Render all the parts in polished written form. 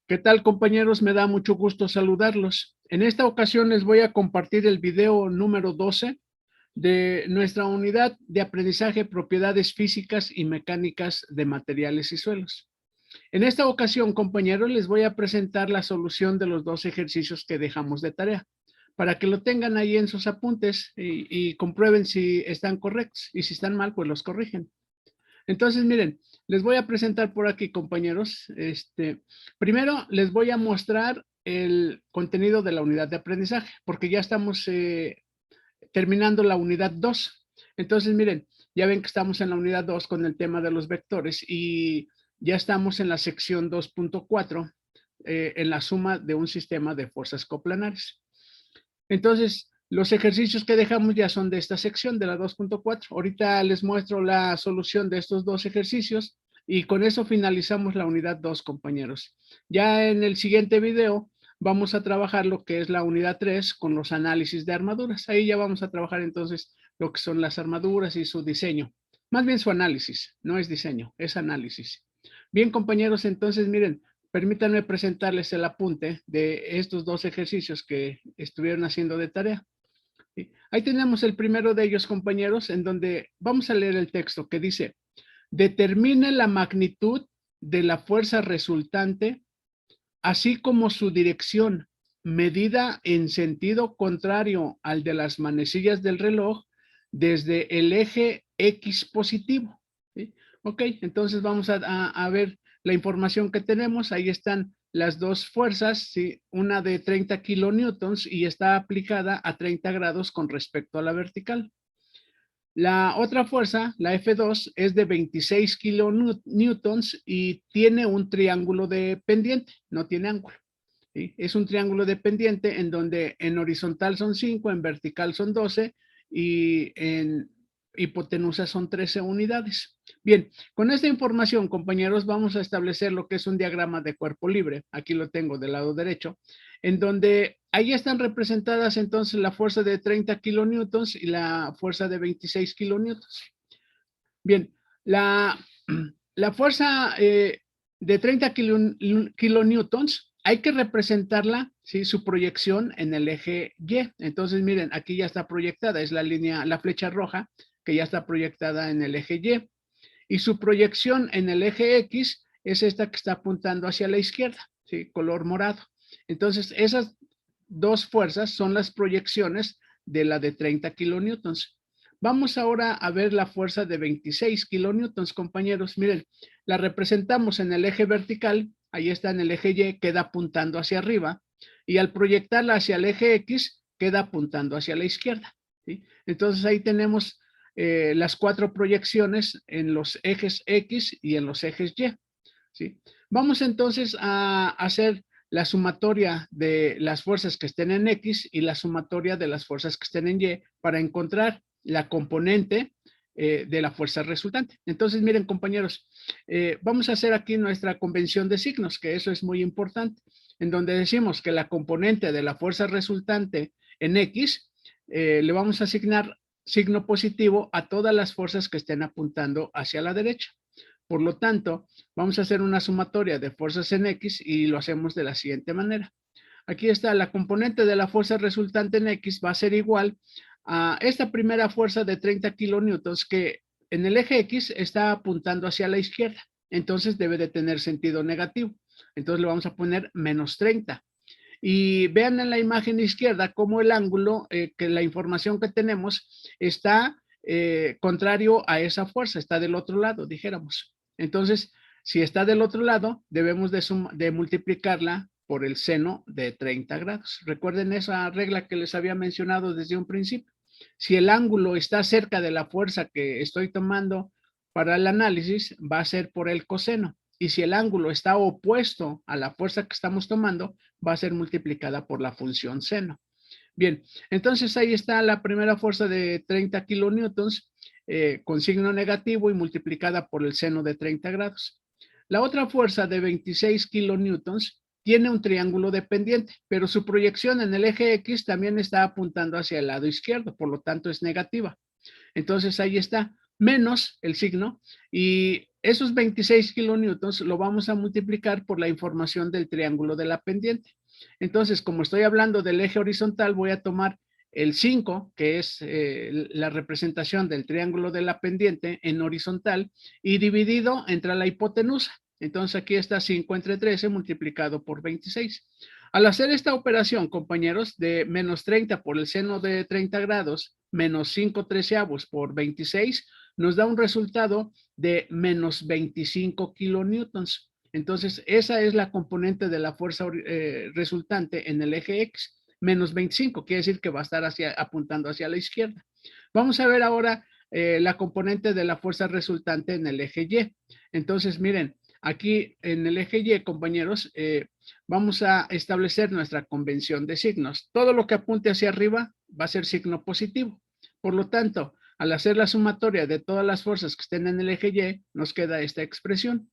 ¿Qué tal, compañeros? Me da mucho gusto saludarlos. En esta ocasión les voy a compartir el video número 12 de nuestra unidad de aprendizaje propiedades físicas y mecánicas de materiales y suelos. En esta ocasión, compañeros, les voy a presentar la solución de los dos ejercicios que dejamos de tarea, para que lo tengan ahí en sus apuntes y comprueben si están correctos, y si están mal, pues los corrigen. Entonces, miren, les voy a presentar por aquí, compañeros. Primero, les voy a mostrar el contenido de la unidad de aprendizaje, porque ya estamos terminando la unidad 2. Entonces, miren, ya ven que estamos en la unidad 2 con el tema de los vectores y ya estamos en la sección 2.4, en la suma de un sistema de fuerzas coplanares. Entonces, los ejercicios que dejamos ya son de esta sección, de la 2.4. Ahorita les muestro la solución de estos dos ejercicios y con eso finalizamos la unidad 2, compañeros. Ya en el siguiente video vamos a trabajar lo que es la unidad 3 con los análisis de armaduras. Ahí ya vamos a trabajar entonces lo que son las armaduras y su diseño. Más bien su análisis, no es diseño, es análisis. Bien, compañeros, entonces miren, permítanme presentarles el apunte de estos dos ejercicios que estuvieron haciendo de tarea. Ahí tenemos el primero de ellos, compañeros, en donde vamos a leer el texto que dice: determine la magnitud de la fuerza resultante, así como su dirección, medida en sentido contrario al de las manecillas del reloj desde el eje X positivo. ¿Sí? Ok, entonces vamos a ver la información que tenemos. Ahí están las dos fuerzas, ¿sí? Una de 30 kilonewtons y está aplicada a 30 grados con respecto a la vertical. La otra fuerza, la F2, es de 26 kilonewtons y tiene un triángulo de pendiente, no tiene ángulo. ¿Sí? Es un triángulo de pendiente en donde en horizontal son 5, en vertical son 12 y en hipotenusa son 13 unidades. Bien, con esta información, compañeros, vamos a establecer lo que es un diagrama de cuerpo libre. Aquí lo tengo del lado derecho, en donde ahí están representadas entonces la fuerza de 30 kilonewtons y la fuerza de 26 kilonewtons. Bien, la fuerza de 30 kilonewtons hay que representarla, ¿sí? Su proyección en el eje Y. Entonces, miren, aquí ya está proyectada, es la línea, la flecha roja que ya está proyectada en el eje Y. Y su proyección en el eje X es esta que está apuntando hacia la izquierda, ¿sí? Color morado. Entonces, esas dos fuerzas son las proyecciones de la de 30 kilonewtons. Vamos ahora a ver la fuerza de 26 kilonewtons, compañeros. Miren, la representamos en el eje vertical, ahí está en el eje Y, queda apuntando hacia arriba, y al proyectarla hacia el eje X, queda apuntando hacia la izquierda. ¿Sí? Entonces ahí tenemos las cuatro proyecciones en los ejes X y en los ejes Y. ¿Sí? Vamos entonces a hacer la sumatoria de las fuerzas que estén en X y la sumatoria de las fuerzas que estén en Y para encontrar la componente de la fuerza resultante. Entonces, miren, compañeros, vamos a hacer aquí nuestra convención de signos, que eso es muy importante, en donde decimos que la componente de la fuerza resultante en X le vamos a asignar signo positivo a todas las fuerzas que estén apuntando hacia la derecha. Por lo tanto, vamos a hacer una sumatoria de fuerzas en X y lo hacemos de la siguiente manera. Aquí está la componente de la fuerza resultante en X va a ser igual a esta primera fuerza de 30 kilonewtons que en el eje X está apuntando hacia la izquierda. Entonces debe de tener sentido negativo. Entonces le vamos a poner menos 30. Y vean en la imagen izquierda cómo el ángulo, que la información que tenemos está contrario a esa fuerza, está del otro lado, dijéramos. Entonces, si está del otro lado, debemos de multiplicarla por el seno de 30 grados. Recuerden esa regla que les había mencionado desde un principio. Si el ángulo está cerca de la fuerza que estoy tomando para el análisis, va a ser por el coseno. Y si el ángulo está opuesto a la fuerza que estamos tomando, va a ser multiplicada por la función seno. Bien, entonces ahí está la primera fuerza de 30 kilonewtons con signo negativo y multiplicada por el seno de 30 grados. La otra fuerza de 26 kilonewtons tiene un triángulo dependiente, pero su proyección en el eje X también está apuntando hacia el lado izquierdo, por lo tanto es negativa. Entonces ahí está, menos el signo, y esos 26 kilonewtons lo vamos a multiplicar por la información del triángulo de la pendiente. Entonces, como estoy hablando del eje horizontal, voy a tomar el 5, que es la representación del triángulo de la pendiente en horizontal, y dividido entre la hipotenusa. Entonces aquí está 5 entre 13 multiplicado por 26. Al hacer esta operación, compañeros, de menos 30 por el seno de 30 grados, menos 5 treceavos por 26, nos da un resultado de menos 25 kilonewtons. Entonces, esa es la componente de la fuerza resultante en el eje X. Menos 25, quiere decir que va a estar apuntando hacia la izquierda. Vamos a ver ahora la componente de la fuerza resultante en el eje Y. Entonces, miren, aquí en el eje Y, compañeros, vamos a establecer nuestra convención de signos. Todo lo que apunte hacia arriba va a ser signo positivo. Por lo tanto, al hacer la sumatoria de todas las fuerzas que estén en el eje Y, nos queda esta expresión.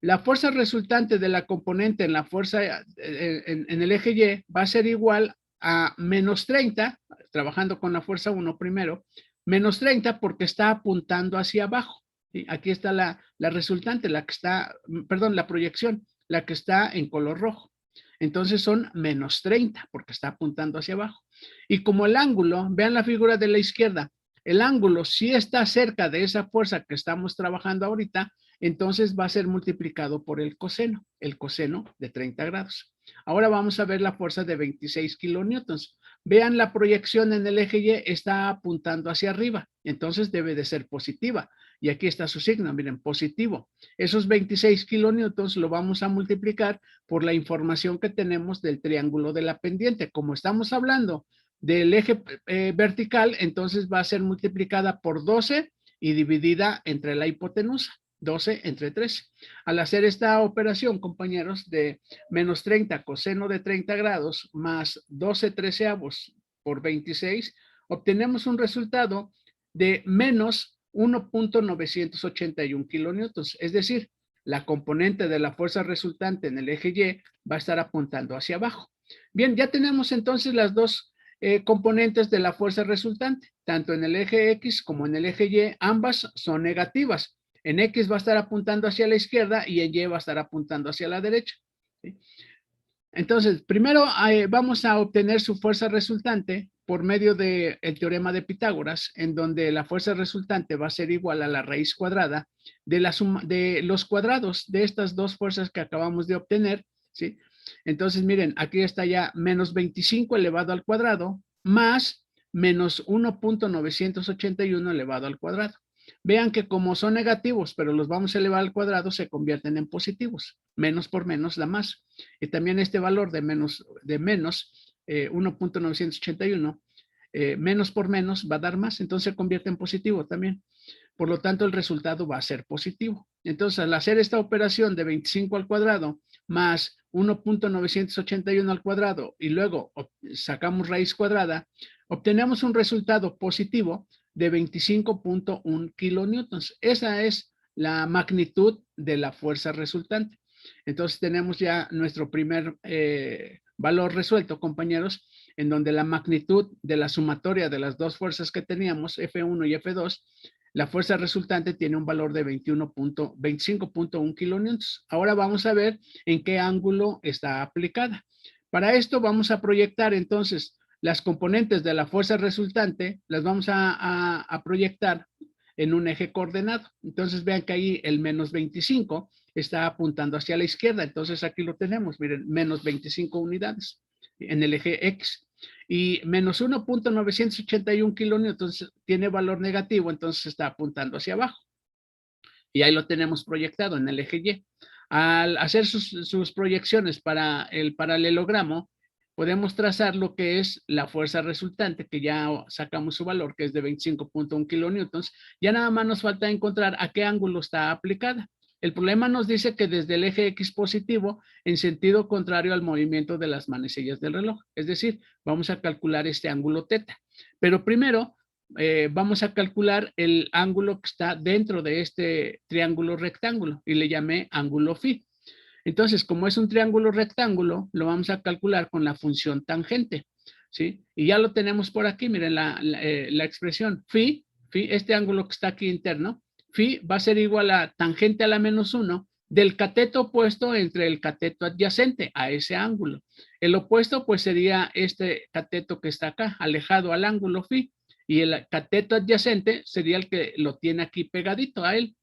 La fuerza resultante de la componente en la fuerza en el eje Y va a ser igual a menos 30, trabajando con la fuerza 1 primero, menos 30 porque está apuntando hacia abajo. ¿Sí? Aquí está la resultante, la que está, perdón, la proyección, la que está en color rojo. Entonces son menos 30 porque está apuntando hacia abajo. Y como el ángulo, vean la figura de la izquierda, el ángulo sí está cerca de esa fuerza que estamos trabajando ahorita, entonces va a ser multiplicado por el coseno de 30 grados. Ahora vamos a ver la fuerza de 26 kilonewtons. Vean la proyección en el eje Y, está apuntando hacia arriba, entonces debe de ser positiva. Y aquí está su signo, miren, positivo. Esos 26 kilonewtons lo vamos a multiplicar por la información que tenemos del triángulo de la pendiente. Como estamos hablando del eje vertical, entonces va a ser multiplicada por 12 y dividida entre la hipotenusa. 12 entre 13. Al hacer esta operación, compañeros, de menos 30 coseno de 30 grados más 12 treceavos por 26, obtenemos un resultado de menos 1.981 kilonewtons. Es decir, la componente de la fuerza resultante en el eje Y va a estar apuntando hacia abajo. Bien, ya tenemos entonces las dos componentes de la fuerza resultante, tanto en el eje X como en el eje Y, ambas son negativas. En X va a estar apuntando hacia la izquierda y en Y va a estar apuntando hacia la derecha. ¿Sí? Entonces, primero vamos a obtener su fuerza resultante por medio del teorema de Pitágoras, en donde la fuerza resultante va a ser igual a la raíz cuadrada de la suma de los cuadrados de estas dos fuerzas que acabamos de obtener, ¿sí? Entonces, miren, aquí está ya menos 25 elevado al cuadrado más menos 1.981 elevado al cuadrado. Vean que como son negativos, pero los vamos a elevar al cuadrado, se convierten en positivos. Menos por menos da más. Y también este valor de menos 1.981, menos por menos va a dar más, entonces se convierte en positivo también. Por lo tanto, el resultado va a ser positivo. Entonces, al hacer esta operación de 25 al cuadrado más 1.981 al cuadrado y luego sacamos raíz cuadrada, obtenemos un resultado positivo de 25.1 kilonewtons. Esa es la magnitud de la fuerza resultante. Entonces tenemos ya nuestro primer valor resuelto, compañeros, en donde la magnitud de la sumatoria de las dos fuerzas que teníamos, F1 y F2, la fuerza resultante tiene un valor de 25.1 kilonewtons. Ahora vamos a ver en qué ángulo está aplicada. Para esto vamos a proyectar entonces las componentes de la fuerza resultante, las vamos a proyectar en un eje coordenado. Entonces vean que ahí el menos 25 está apuntando hacia la izquierda. Entonces aquí lo tenemos, miren, menos 25 unidades en el eje X. Y menos 1.981 kilonewtons tiene valor negativo, entonces está apuntando hacia abajo. Y ahí lo tenemos proyectado en el eje Y. Al hacer sus proyecciones para el paralelogramo, podemos trazar lo que es la fuerza resultante, que ya sacamos su valor, que es de 25.1 kilonewtons. Ya nada más nos falta encontrar a qué ángulo está aplicada. El problema nos dice que desde el eje X positivo en sentido contrario al movimiento de las manecillas del reloj. Es decir, vamos a calcular este ángulo teta. Pero primero vamos a calcular el ángulo que está dentro de este triángulo rectángulo y le llamé ángulo phi. Entonces, como es un triángulo rectángulo, lo vamos a calcular con la función tangente, ¿sí? Y ya lo tenemos por aquí, miren la expresión phi phi, este ángulo que está aquí interno, phi va a ser igual a tangente a la menos 1 del cateto opuesto entre el cateto adyacente a ese ángulo. El opuesto pues sería este cateto que está acá, alejado al ángulo phi, y el cateto adyacente sería el que lo tiene aquí pegadito a él.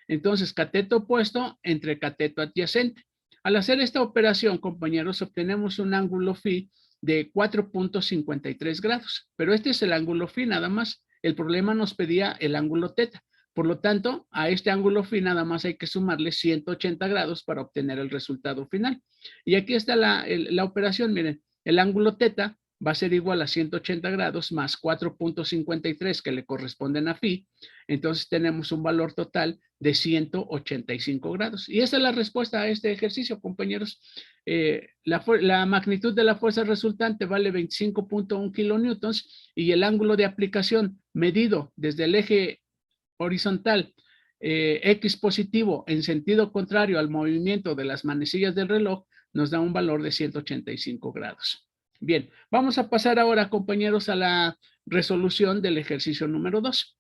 Entonces, cateto opuesto entre cateto adyacente. Al hacer esta operación, compañeros, obtenemos un ángulo phi de 4.53 grados, pero este es el ángulo phi nada más. El problema nos pedía el ángulo teta. Por lo tanto, a este ángulo phi nada más hay que sumarle 180 grados para obtener el resultado final. Y aquí está la operación, miren, el ángulo teta va a ser igual a 180 grados más 4.53 que le corresponden a phi. Entonces tenemos un valor total de 185 grados. Y esa es la respuesta a este ejercicio, compañeros. La magnitud de la fuerza resultante vale 25.1 kilonewtons y el ángulo de aplicación medido desde el eje horizontal X positivo en sentido contrario al movimiento de las manecillas del reloj nos da un valor de 185 grados. Bien, vamos a pasar ahora, compañeros, a la resolución del ejercicio número 2,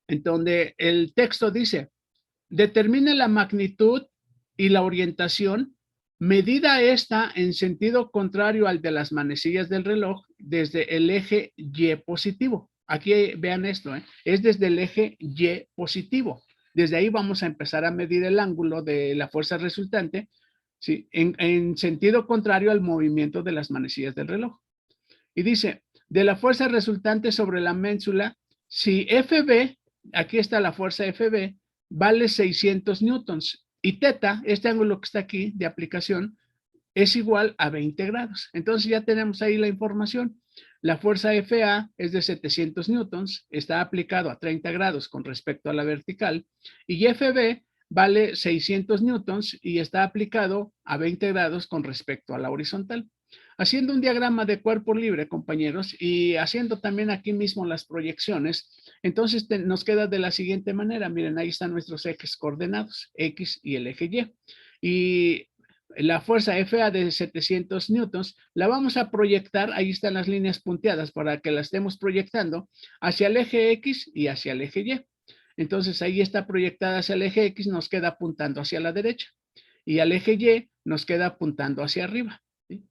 en donde el texto dice, determine la magnitud y la orientación, medida esta en sentido contrario al de las manecillas del reloj desde el eje Y positivo. Aquí vean esto, es desde el eje Y positivo. Desde ahí vamos a empezar a medir el ángulo de la fuerza resultante, ¿sí? en sentido contrario al movimiento de las manecillas del reloj. Y dice, de la fuerza resultante sobre la ménsula, si FB, aquí está la fuerza FB, vale 600 newtons y teta, este ángulo que está aquí de aplicación, es igual a 20 grados. Entonces ya tenemos ahí la información. La fuerza FA es de 700 newtons, está aplicado a 30 grados con respecto a la vertical, y FB vale 600 newtons y está aplicado a 20 grados con respecto a la horizontal. Haciendo un diagrama de cuerpo libre, compañeros, y haciendo también aquí mismo las proyecciones, entonces nos queda de la siguiente manera. Miren, ahí están nuestros ejes coordenados, X y el eje Y. Y la fuerza FA de 700 newtons, la vamos a proyectar, ahí están las líneas punteadas para que la estemos proyectando hacia el eje X y hacia el eje Y. Entonces ahí está proyectada hacia el eje X, nos queda apuntando hacia la derecha. Y al eje Y nos queda apuntando hacia arriba. ¿Sí?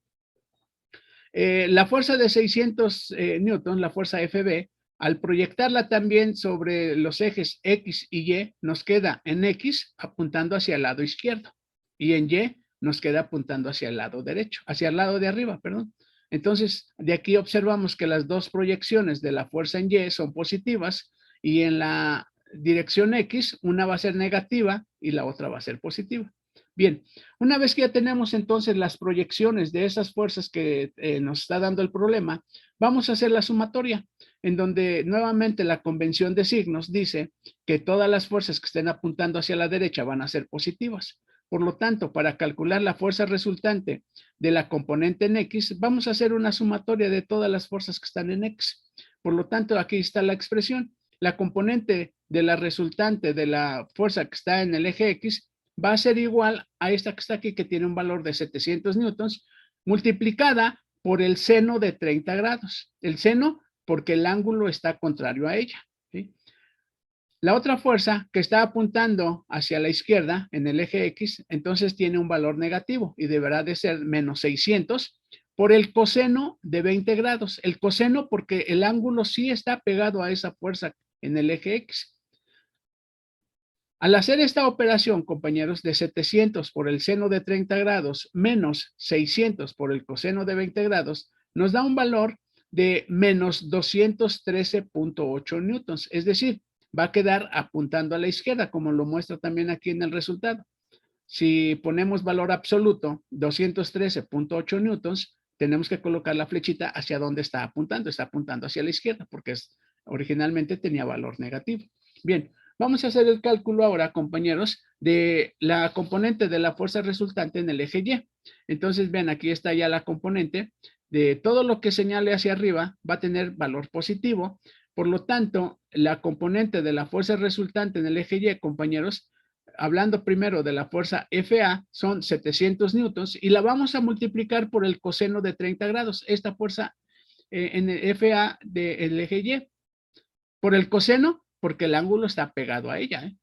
La fuerza de 600 newtons, la fuerza FB, al proyectarla también sobre los ejes X y Y, nos queda en X apuntando hacia el lado izquierdo. Y en Y nos queda apuntando hacia el lado derecho, hacia el lado de arriba, perdón. Entonces, de aquí observamos que las dos proyecciones de la fuerza en Y son positivas y en la dirección X, una va a ser negativa y la otra va a ser positiva. Bien, una vez que ya tenemos entonces las proyecciones de esas fuerzas que nos está dando el problema, vamos a hacer la sumatoria, en donde nuevamente la convención de signos dice que todas las fuerzas que estén apuntando hacia la derecha van a ser positivas. Por lo tanto, para calcular la fuerza resultante de la componente en X, vamos a hacer una sumatoria de todas las fuerzas que están en X. Por lo tanto, aquí está la expresión. La componente de la resultante de la fuerza que está en el eje X va a ser igual a esta que está aquí, que tiene un valor de 700 newtons, multiplicada por el seno de 30 grados. El seno porque el ángulo está contrario a ella. ¿Sí? La otra fuerza que está apuntando hacia la izquierda en el eje X, entonces tiene un valor negativo y deberá de ser menos 600 por el coseno de 20 grados. El coseno porque el ángulo sí está pegado a esa fuerza en el eje X. Al hacer esta operación, compañeros, de 700 por el seno de 30 grados menos 600 por el coseno de 20 grados, nos da un valor de menos 213.8 newtons. Es decir, va a quedar apuntando a la izquierda, como lo muestra también aquí en el resultado. Si ponemos valor absoluto, 213.8 newtons, tenemos que colocar la flechita hacia donde está apuntando. Está apuntando hacia la izquierda porque originalmente tenía valor negativo. Bien, vamos a hacer el cálculo ahora, compañeros, de la componente de la fuerza resultante en el eje Y. Entonces, ven, aquí está ya la componente de todo lo que señale hacia arriba va a tener valor positivo. Por lo tanto, la componente de la fuerza resultante en el eje Y, compañeros, hablando primero de la fuerza FA, son 700 newtons y la vamos a multiplicar por el coseno de 30 grados. Esta fuerza en el FA del eje Y. Por el coseno, porque el ángulo está pegado a ella.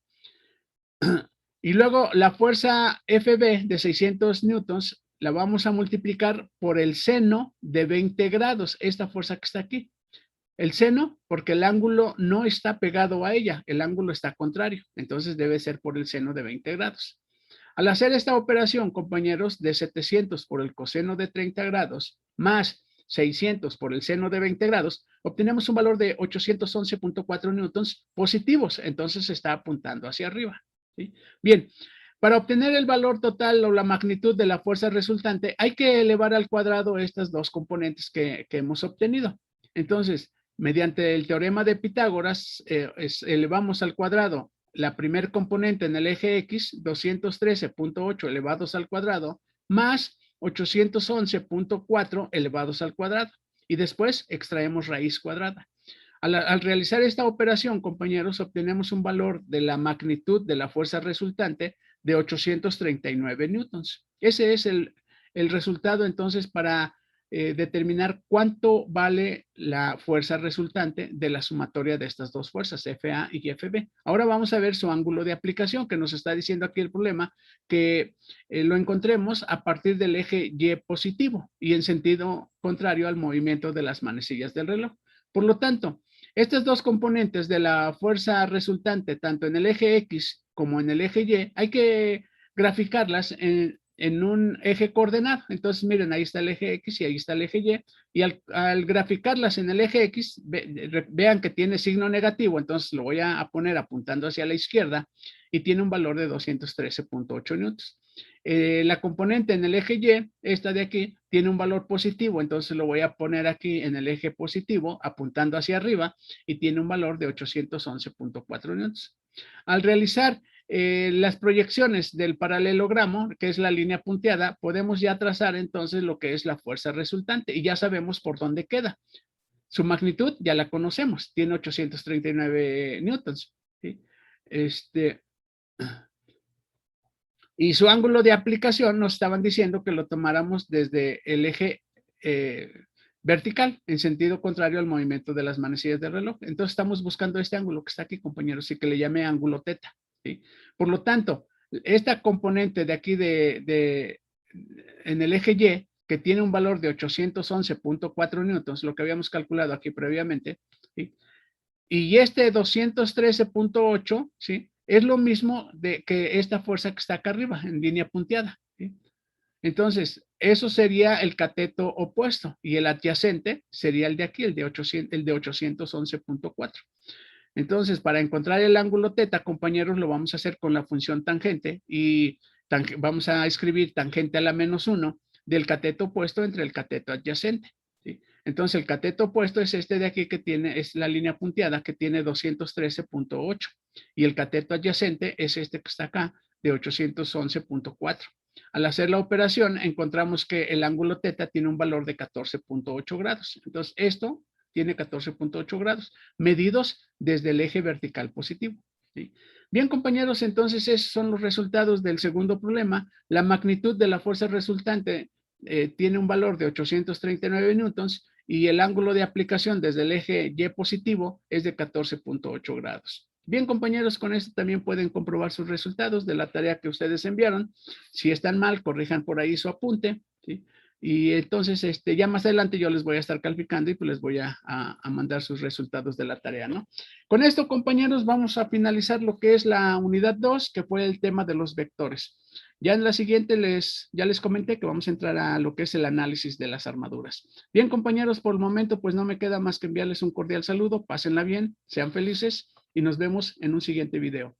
Y luego la fuerza FB de 600 newtons la vamos a multiplicar por el seno de 20 grados, esta fuerza que está aquí. El seno, porque el ángulo no está pegado a ella, el ángulo está contrario, entonces debe ser por el seno de 20 grados. Al hacer esta operación, compañeros, de 700 por el coseno de 30 grados más 600 por el seno de 20 grados, obtenemos un valor de 811.4 newtons positivos, entonces se está apuntando hacia arriba. ¿Sí? Bien, para obtener el valor total o la magnitud de la fuerza resultante, hay que elevar al cuadrado estas dos componentes que hemos obtenido. Entonces, mediante el teorema de Pitágoras, elevamos al cuadrado la primer componente en el eje X, 213.8 elevados al cuadrado, más 811.4 elevados al cuadrado. Y después extraemos raíz cuadrada. Al realizar esta operación, compañeros, obtenemos un valor de la magnitud de la fuerza resultante de 839 newtons. Ese es el resultado, entonces, para determinar cuánto vale la fuerza resultante de la sumatoria de estas dos fuerzas, FA y FB. Ahora vamos a ver su ángulo de aplicación, que nos está diciendo aquí el problema, que lo encontremos a partir del eje Y positivo y en sentido contrario al movimiento de las manecillas del reloj. Por lo tanto, estas dos componentes de la fuerza resultante, tanto en el eje X como en el eje Y, hay que graficarlas en un eje coordenado. Entonces, miren, ahí está el eje X y ahí está el eje Y. Y al graficarlas en el eje X, vean que tiene signo negativo, entonces lo voy a poner apuntando hacia la izquierda y tiene un valor de 213.8 newtons. La componente en el eje Y, esta de aquí, tiene un valor positivo, entonces lo voy a poner aquí en el eje positivo, apuntando hacia arriba, y tiene un valor de 811.4 newtons. Al realizar las proyecciones del paralelogramo, que es la línea punteada, podemos ya trazar entonces lo que es la fuerza resultante y ya sabemos por dónde queda. Su magnitud ya la conocemos, tiene 839 newtons. ¿Sí? Y su ángulo de aplicación nos estaban diciendo que lo tomáramos desde el eje vertical, en sentido contrario al movimiento de las manecillas del reloj. Entonces estamos buscando este ángulo que está aquí, compañeros, y que le llame ángulo teta. ¿Sí? Por lo tanto, esta componente de aquí en el eje Y, que tiene un valor de 811.4 newtons, lo que habíamos calculado aquí previamente, ¿sí? Y este 213.8, ¿sí? Es lo mismo que esta fuerza que está acá arriba, en línea punteada, ¿sí? Entonces, eso sería el cateto opuesto y el adyacente sería el de aquí, el de 811.4. Entonces, para encontrar el ángulo teta, compañeros, lo vamos a hacer con la función tangente y vamos a escribir tangente a la -1 del cateto opuesto entre el cateto adyacente. ¿Sí? Entonces, el cateto opuesto es este de aquí que es la línea punteada que tiene 213.8 y el cateto adyacente es este que está acá de 811.4. Al hacer la operación, encontramos que el ángulo teta tiene un valor de 14.8 grados. Entonces, esto tiene 14.8 grados, medidos desde el eje vertical positivo. ¿Sí? Bien, compañeros, entonces esos son los resultados del segundo problema. La magnitud de la fuerza resultante tiene un valor de 839 newtons y el ángulo de aplicación desde el eje Y positivo es de 14.8 grados. Bien, compañeros, con esto también pueden comprobar sus resultados de la tarea que ustedes enviaron. Si están mal, corrijan por ahí su apunte, ¿sí? Y entonces, ya más adelante yo les voy a estar calificando y pues les voy a mandar sus resultados de la tarea, ¿no? Con esto, compañeros, vamos a finalizar lo que es la unidad 2, que fue el tema de los vectores. Ya en la siguiente ya les comenté que vamos a entrar a lo que es el análisis de las armaduras. Bien, compañeros, por el momento pues no me queda más que enviarles un cordial saludo, pásenla bien, sean felices y nos vemos en un siguiente video.